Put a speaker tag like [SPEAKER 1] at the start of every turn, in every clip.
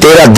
[SPEAKER 1] 13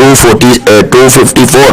[SPEAKER 1] 254,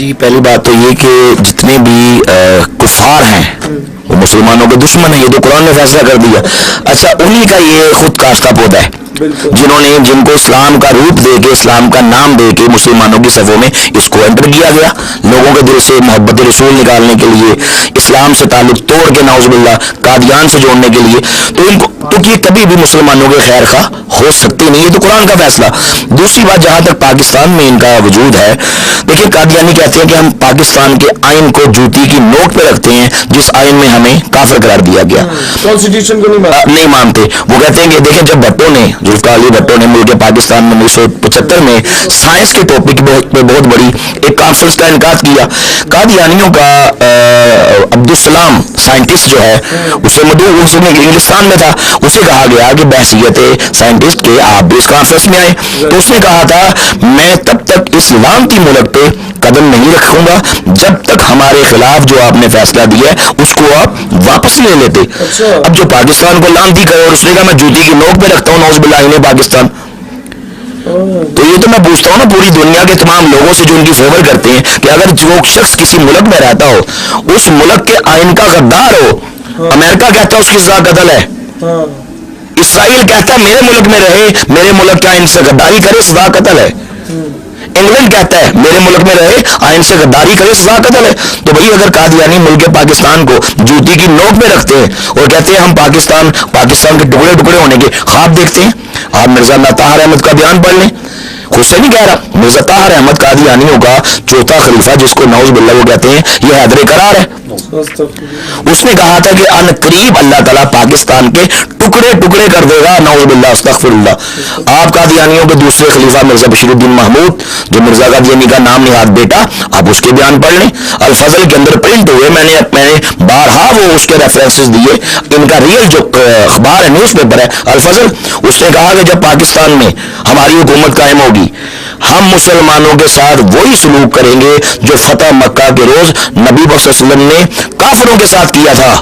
[SPEAKER 1] جی پہلی بات تو یہ کہ جتنے بھی کفار ہیں وہ مسلمانوں کے دشمن ہیں، یہ تو قرآن نے فیصلہ کر دیا. اچھا انہی کا یہ خود کاشتہ پودا ہے جن کو اسلام کا روپ دے کے اسلام کا نام دے کے مسلمانوں کی صفوں میں اس کو انٹر کیا گیا، لوگوں کے دل سے محبت رسول نکالنے کے لیے، اسلام سے تعلق توڑ کے نعوذ باللہ قادیان سے جوڑنے کے لیے. تو ان کو تو یہ کبھی بھی مسلمانوں کے خیر خواہ ہو سکتی نہیں، یہ تو قرآن کا فیصلہ. دوسری بات جہاں تک پاکستان میں ان کا وجود ہے، دیکھیں قادیانی کہتے ہیں کہ ہم پاکستان کے آئین کو جوتی کی نوک پہ رکھتے ہیں جس آئین میں ہمیں کافر قرار دیا گیا،
[SPEAKER 2] کانسٹیٹیوشن کو
[SPEAKER 1] نہیں مانتے. وہ کہتے ہیں کہ دیکھیں جب بھٹو نے ذوالفقار علی بھٹو نے ملک پاکستان میں 1975 میں سائنس کے ٹاپک پہ بہت بڑی ایک کانفرنس کا انعقاد کیا، قادیانیوں کا عبدالسلام سائنٹسٹ جو ہے اسے مدعو اس میں انگلستان میں تھا، اسے کہا گیا کہ بحثیت سائنٹسٹ کے آپ بھی اس کانفرنس میں آئے، تو اس نے کہا تھا میں تب تک اس لانتی ملک پہ قدم نہیں رکھوں گا جب تک ہمارے خلاف جو آپ نے فیصلہ دیا ہے اس کو آپ واپس لے لیتے. اب جو پاکستان کو لانتی کرے اور اس نے کہا میں جوتی کی نوک پہ رکھتا ہوں نعوذ باللہ نے پاکستان، تو یہ تو میں پوچھتا ہوں نا پوری دنیا کے تمام لوگوں سے جو ان کی فیور کرتے ہیں کہ اگر جو شخص کسی ملک میں رہتا ہو اس ملک کے آئین کا غدار ہو، امریکہ کہتا ہے اس کی سزا قتل ہے، اسرائیل کہتا ہے میرے ملک میں رہے میرے ملک کے آئین سے غداری کرے سزا قتل ہے، انگلینڈ کہتا ہے میرے ملک میں رہے آئین سے غداری کرے سزا قتل ہے. تو بھائی اگر قادیانی ملک پاکستان کو جوتی کی نوک میں رکھتے ہیں اور کہتے ہیں ہم پاکستان کے ٹکڑے ٹکڑے ہونے کے خواب دیکھتے ہیں، آپ مرزا اللہ طاہر احمد کا بیان پڑھ لیں، خود سے نہیں کہہ رہا، مرزا طاہر احمد قادیانیوں کا چوتھا خلیفہ جس کو نعوذ باللہ وہ کہتے ہیں یہ حیدر قرار ہے، اس نے کہا تھا کہ ان قریب اللہ تعالیٰ پاکستان کے ٹکڑے ٹکڑے کر دے گا نعوذ باللہ استغفر اللہ. آپ قادیانیوں کے دوسرے خلیفہ مرزا بشیر الدین محمود جو مرزا قادیانی کا نام نہاد بیٹا، آپ اس کے بیان پڑھ لیں، الفضل کے اندر پرنٹ ہوئے، میں نے بارہا وہ اس کے ریفرنسز دیے، ان کا ریئل جو اخبار ہے نیوز پیپر ہے الفضل، اس نے کہا کہ جب پاکستان میں ہماری حکومت قائم ہوگی ہم مسلمانوں کے ساتھ وہی سلوک کریں گے جو فتح مکہ کے روز نبی صلی اللہ علیہ وسلم نے کافروں کے ساتھ کیا تھا.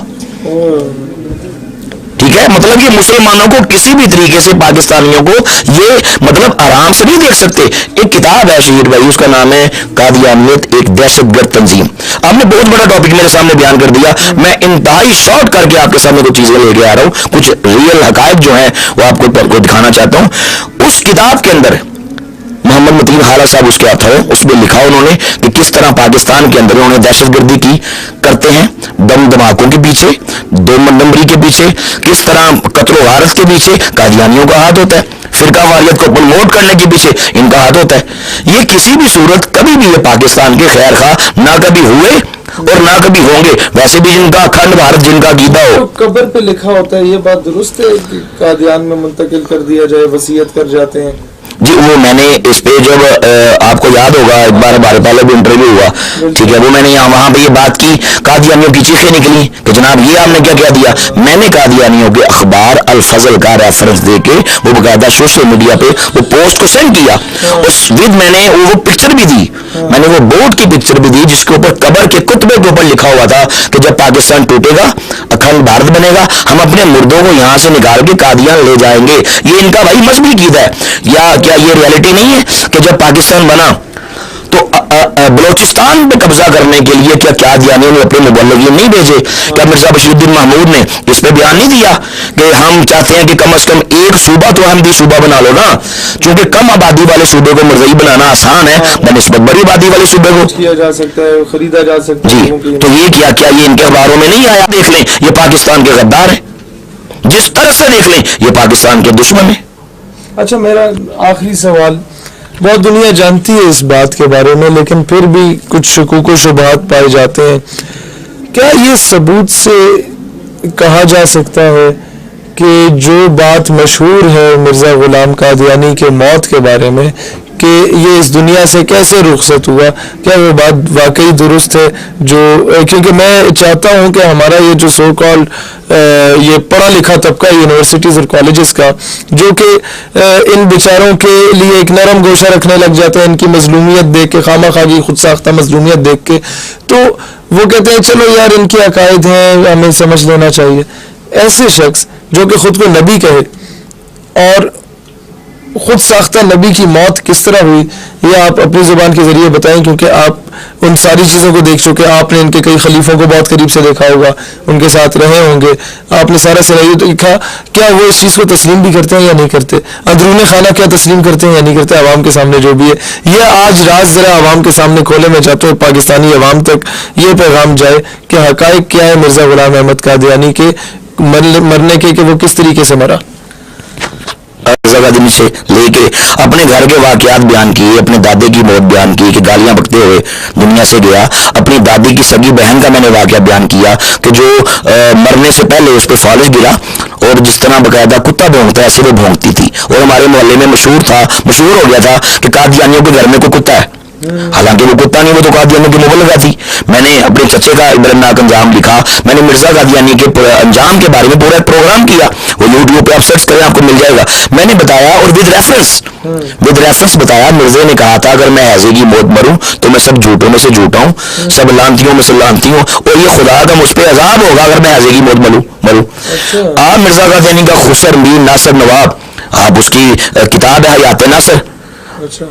[SPEAKER 1] ٹھیک ہے، مطلب یہ مسلمانوں کو کسی بھی طریقے سے پاکستانیوں کو یہ مطلب آرام سے نہیں دیکھ سکتے. ایک کتاب ہے شہید بھائی، اس کا نام ہے قادیانیت ایک دہشت گرد تنظیم. آپ نے بہت بڑا ٹاپک میرے سامنے بیان کر دیا، میں انتہائی شارٹ کر کے آپ کے سامنے کچھ چیزیں لے کے آ رہا ہوں، کچھ ریئل حقائق جو ہیں وہ آپ کو دکھانا چاہتا ہوں. اس کتاب کے اندر محمد متین خالہ صاحب اس کے آتھر ہیں، اس میں لکھا انہوں نے کہ کس طرح پاکستان کے اندر انہوں نے دہشت گردی کی کرتے ہیں، بم دھماکوں کے پیچھے، 2 نمبری کے پیچھے، کس طرح قتل و غارت کے پیچھے قادیانیوں کا ہاتھ ہوتا ہے، فرقہ واریت کو پروموٹ کرنے کے پیچھے ان کا ہاتھ ہوتا ہے. یہ کسی بھی صورت کبھی بھی یہ پاکستان کے خیر خواہ نہ کبھی ہوئے اور نہ کبھی ہوں گے. ویسے بھی جن کا اکھنڈ بھارت جن کا عقیدہ ہو،
[SPEAKER 2] قبر پہ لکھا ہوتا ہے، یہ بات درست ہے کہ قادیان میں منتقل کر دیا جائے، وصیت کر جاتے ہیں؟
[SPEAKER 1] جی وہ میں نے اس پہ جب آپ کو یاد ہوگا ایک بار ہمارے پہلے بھی انٹرویو ہوا، ٹھیک ہے، وہ میں نے وہاں پہ یہ بات کی، قادیانیوں کی چیخیں نکلی کہ جناب یہ آپ نے کیا کہہ دیا. میں نے قادیانیوں کے اخبار الفضل کا ریفرنس دے کے وہ باقاعدہ سوشل میڈیا پہ وہ پوسٹ کو سینڈ کیا، اس ود میں نے وہ پکچر بھی دی، میں نے وہ بورڈ کی پکچر بھی دی جس کے اوپر قبر کے کتبے کے اوپر لکھا ہوا تھا کہ جب پاکستان ٹوٹے گا اکھنڈ بھارت بنے گا ہم اپنے مردوں کو یہاں سے نکال کے قادیان لے جائیں گے. یہ ان کا بھائی مذہبی عقیدہ ہے. یا کیا یہ ریالٹی نہیں ہے کہ جب پاکستان بنا تو بلوچستان پہ قبضہ کرنے کے لیے کیا قادیانیوں نے اپنے مبلغین نہیں بھیجے؟ کیا مرزا بشیر الدین محمود نے اس پہ بیان نہیں دیا کہ ہم چاہتے ہیں کہ کم از کم ایک صوبہ تو ہم بھی صوبہ بنا لو نا، چونکہ کم آبادی والے صوبے کو مرزائی بنانا آسان ہے بنسبت بڑی آبادی والے صوبے کو
[SPEAKER 2] کیا جا سکتا ہے، خریدا جا سکتا ہے.
[SPEAKER 1] جی تو یہ کیا یہ ان کے اخباروں میں نہیں آیا؟ دیکھ لیں یہ پاکستان کے غدار ہیں، جس طرح سے دیکھ لیں یہ پاکستان کے دشمن ہیں.
[SPEAKER 2] اچھا میرا آخری سوال، بہت دنیا جانتی ہے اس بات کے بارے میں لیکن پھر بھی کچھ شکوک و شبہات پائے جاتے ہیں، کیا یہ ثبوت سے کہا جا سکتا ہے کہ جو بات مشہور ہے مرزا غلام قادیانی کے موت کے بارے میں کہ یہ اس دنیا سے کیسے رخصت ہوا، کیا وہ بات واقعی درست ہے؟ جو کیونکہ میں چاہتا ہوں کہ ہمارا یہ جو سو کالڈ یہ پڑھا لکھا طبقہ یونیورسٹیز اور کالجز کا جو کہ ان بیچاروں کے لیے ایک نرم گوشہ رکھنے لگ جاتے ہیں ان کی مظلومیت دیکھ کے، خواہ مخواہ کی خود ساختہ مظلومیت دیکھ کے، تو وہ کہتے ہیں چلو یار ان کے عقائد ہیں ہمیں سمجھ لینا چاہیے. ایسے شخص جو کہ خود کو نبی کہے اور خود ساختہ نبی کی موت کس طرح ہوئی یہ آپ اپنی زبان کے ذریعے بتائیں, کیونکہ آپ ان ساری چیزوں کو دیکھ چکے, آپ نے ان کے کئی خلیفوں کو بہت قریب سے دیکھا ہوگا, ان کے ساتھ رہے ہوں گے, آپ نے سارا سناریو دیکھا. کیا وہ اس چیز کو تسلیم بھی کرتے ہیں یا نہیں کرتے؟ اندرون خانہ کیا تسلیم کرتے ہیں یا نہیں کرتے عوام کے سامنے جو بھی ہے؟ یہ آج راز ذرا عوام کے سامنے کھولے. میں چاہتا ہوں پاکستانی عوام تک یہ پیغام جائے کہ حقائق کیا ہے مرزا غلام احمد قادیانی کے مرنے کے, کہ وہ کس طریقے سے مرا.
[SPEAKER 1] مرزا قادیانی سے لے کے اپنے گھر کے واقعات بیان کیے, اپنے دادے کی موت بیان کی کہ گالیاں بکتے ہوئے دنیا سے گیا, اپنی دادی کی سگی بہن کا میں نے واقعہ بیان کیا کہ جو مرنے سے پہلے اس پہ فالج گرا اور جس طرح باقاعدہ کتا بھونکتا ہے ایسے وہ بھونکتی تھی, اور ہمارے محلے میں مشہور ہو گیا تھا کہ قادیانیوں کے گھر میں کوئی کتا ہے, حالانکہ وہ کتا نہیں, وہ تو قادیانی کی مبلغہ تھی. میں نے اپنے چچے کا ابرناک انجام لکھا, میں نے مرزا قادیانی کے انجام کے بارے میں پورا ایک پروگرام کیا, وہ یوٹیوب پہ آپ سرچ کریں آپ کو مل جائے گا. میں نے بتایا اور ود ریفرنس بتایا, مرزا نے کہا تھا اگر میں ایزے کی موت مروں تو میں سب جھوٹوں میں سے جھوٹا ہوں, سب لانتیوں میں سے لانتی ہوں, اور یہ خدا کا مجھ پہ عذاب ہوگا اگر میں ایزے کی موت مروں. آپ مرزا قادیانی کا خسر میر ناصر نواب, آپ اس کی کتاب ہے حیات ناصر,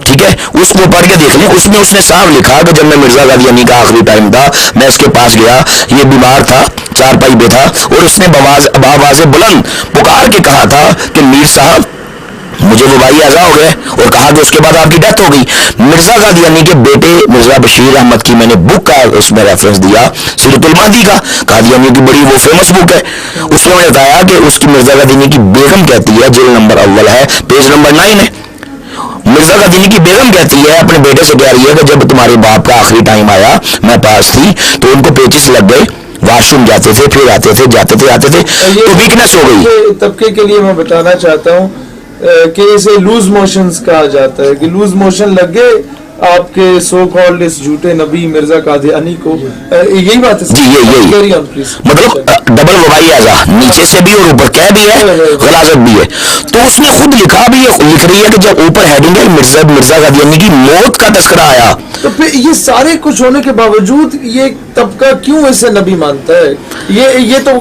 [SPEAKER 1] ٹھیک ہے, اس کو پڑھ کے دیکھ لیں. اس میں اس نے صاف لکھا کہ جب میں مرزا قادیانی کا آخری ٹائم تھا میں اس کے پاس گیا, یہ بیمار تھا, چارپائی پہ تھا, اور اس نے بآواز بلند پکار کے کہا تھا کہ میر صاحب مجھے وبائی اعضاء ہو گئے, اور کہا کہ اس کے بعد آپ کی ڈیتھ ہو گئی. مرزا قادیانی کے بیٹے مرزا بشیر احمد کی میں نے بک کا اس میں ریفرنس دیا, سیرت المہدی کا, قادیانی کی بڑی وہ فیمس بک ہے. اس میں بتایا کہ اس کی مرزا قادیانی کی بیگم کہتی ہے, جلد نمبر اول ہے, پیج نمبر 9 ہے, مرزا قادیانی کی بیگم کہتی ہے اپنے بیٹے سے کہہ رہی ہے کہ جب تمہارے باپ کا آخری ٹائم آیا میں پاس تھی تو ان کو پیچس لگ گئے, واش روم جاتے تھے, پھر آتے تھے, جاتے تھے, آتے تھے, تو ویکنس ہو گئی.
[SPEAKER 2] طبقے کے لیے میں بتانا چاہتا ہوں کہ اسے لوز موشنز کہا جاتا ہے, کہ لوز موشن لگ گئے آپ کے سو کالڈ اس جھوٹے نبی مرزا قادیانی کو. یہی بات ہے
[SPEAKER 1] جی, یہی مطلب ڈبل وبائی اعضاء, نیچے سے بھی اور اوپر کہہ بھی ہے, غلاظت بھی ہے. تو اس نے خود لکھا بھی ہے, لکھ رہی ہے کہ جب اوپر ہیڈنگ ہے مرزا قادیانی کی موت کا تذکرہ آیا,
[SPEAKER 2] تو پھر یہ سارے کچھ ہونے کے باوجود یہ طبقہ کیوں اسے نبی مانتا ہے؟ یہ تو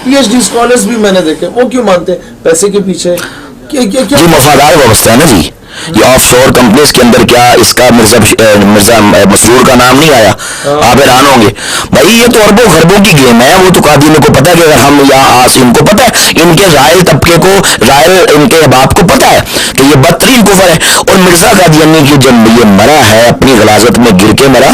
[SPEAKER 2] پی ایچ ڈی اسکالرز بھی میں نے دیکھے, وہ کیوں مانتے ہیں؟ پیسے کے پیچھے
[SPEAKER 1] جی مفادات وابستہ ہے نا جی. یہ آف شور کمپنیز کے اندر کیا اس کا مرزا مسرور کا نام نہیں آیا؟ آپ حیران ہوں گے بھائی, یہ تو اربوں خربوں کی گیم ہے. وہ تو قادیانیوں کو پتا ہے کہ اگر ہم یہاں ان کو پتا ہے, ان کے رائل طبقے کو, رائل ان کے باپ کو پتا ہے کہ یہ بدترین کفر ہے. اور مرزا قادیانی کی جب یہ مرا ہے اپنی غلاظت میں گر کے مرا,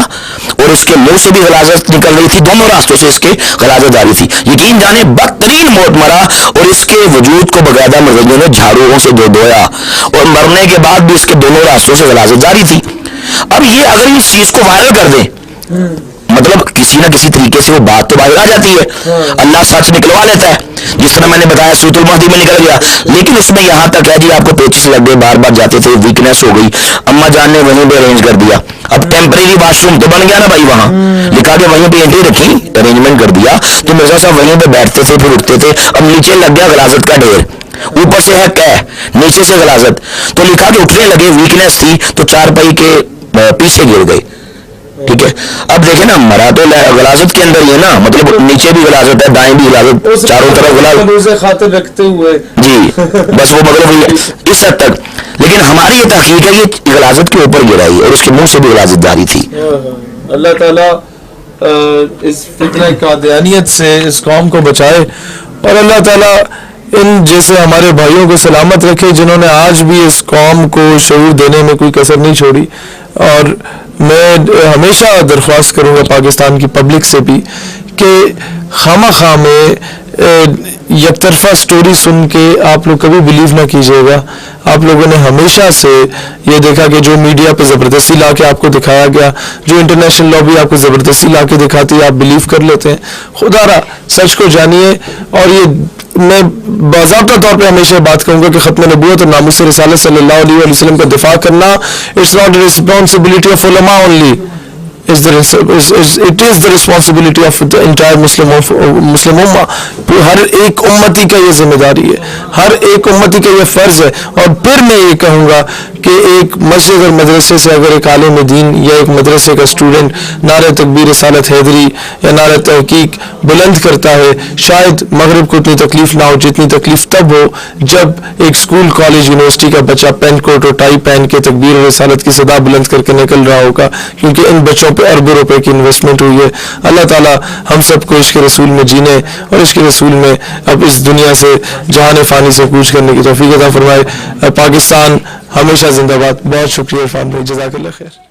[SPEAKER 1] اور اس کے منہ سے بھی غلاظت نکل رہی تھی, دونوں راستوں سے اس کے غلاظت جاری تھی. یقین جانے بدترین موت مرا, اور اس کے وجود کو باقاعدہ مرزائیوں نے جھاڑوؤں سے دھویا, اور مرنے کے بعد بھی اس کے دونوں راستوں سے غلاظت جاری تھی. اب یہ اگر اس چیز کو وائرل کر دیں, مطلب کسی نہ کسی طریقے سے وہ بات تو باہر آ جاتی ہے, اللہ سچ نکلوا لیتا ہے, جس طرح میں نے بتایا سورۃ المہدی میں نکل گیا. لیکن اس میں یہاں تک ہے جی آپ کو پیچس لگ گئے, بار بار جاتے تھے, ویکنیس ہو گئی, اما جان نے وہیں پہ ارینج کر دیا. اب ٹیمپریری واش روم تو بن گیا نا بھائی, وہاں لکھا کہ وہیں پہ انٹری رکھی, ارینجمنٹ کر دیا, تو مرزا صاحب وہیں پہ بیٹھتے تھے, پھر اٹھتے تھے. اب نیچے لگ گیا غلاظت کا ڈھیر, اوپر سے ہے قہ, نیچے سے غلاظت, تو لکھا کہ اٹھنے لگے, ویکنیس تھی تو چارپائی کے پیچھے گر گئے. ٹھیک ہے, اب دیکھیں نا, مرا تو غلاظت کے اندر ہی ہے نا, مطلب نیچے بھی غلاظت ہے, دائیں بھی غلاظت, چاروں طرف غلاظت
[SPEAKER 2] خاطر رکھتے ہوئے
[SPEAKER 1] جی, بس وہ مطلب اس حد تک. لیکن ہماری یہ تحقیق ہے یہ غلاظت کے اوپر گرائی, اور اس کے منہ سے بھی غلاظت جاری تھی.
[SPEAKER 2] اللہ تعالیٰ اس فتنہ قادیانیت سے اس قوم کو بچائے, اور اللہ تعالیٰ ان جیسے ہمارے بھائیوں کو سلامت رکھے جنہوں نے آج بھی اس قوم کو شعور دینے میں کوئی کسر نہیں چھوڑی. اور میں ہمیشہ درخواست کروں گا پاکستان کی پبلک سے بھی کہ خواہ خواہ میں یک طرفہ سٹوری سن کے آپ لوگ کبھی بلیو نہ کیجیے گا. آپ لوگوں نے ہمیشہ سے یہ دیکھا کہ جو میڈیا پہ زبردستی لا کے آپ کو دکھایا گیا, جو انٹرنیشنل لابی آپ کو زبردستی لا کے دکھاتی ہے, آپ بلیو کر لیتے ہیں. خدا را سچ کو جانیے. اور یہ میں باضابطہ طور پہ ہمیشہ بات کروں گا کہ ختم نبوت اور ناموس رسالت صلی اللہ علیہ وسلم کا دفاع کرنا it's not a responsibility of علماء only, it is the responsibility of the entire Muslim Ummah. ہر ایک امتی کا یہ ذمہ داری ہے, ہر ایک امتی کا یہ فرض ہے. اور پھر میں یہ کہوں گا کہ ایک مسجد اور مدرسے سے اگر ایک عالم دین یا ایک مدرسے کا اسٹوڈنٹ نعرہ تکبیر رسالت حیدری یا نعرہ تحقیق بلند کرتا ہے، شاید مغرب کو اتنی تکلیف نہ ہو جتنی تکلیف تب ہو جب ایک اسکول کالج یونیورسٹی کا بچہ پین کوٹ اور ٹائی پہن کے تکبیر اور رسالت کی صدا بلند کر کے نکل رہا ہوگا، کیونکہ ان بچوں پہ اربوں روپے کی انویسٹمنٹ ہوئی ہے۔ اللہ تعالیٰ ہم سب کو عشق رسول میں جینے اور عشق رسول میں اب اس دنیا سے جہان فانی سے کوچ کرنے کی توفیق عطا فرمائے۔ پاکستان ہمیشہ زندہ باد۔ بہت شکریہ عرفان بھائی، جزاک اللہ خیر۔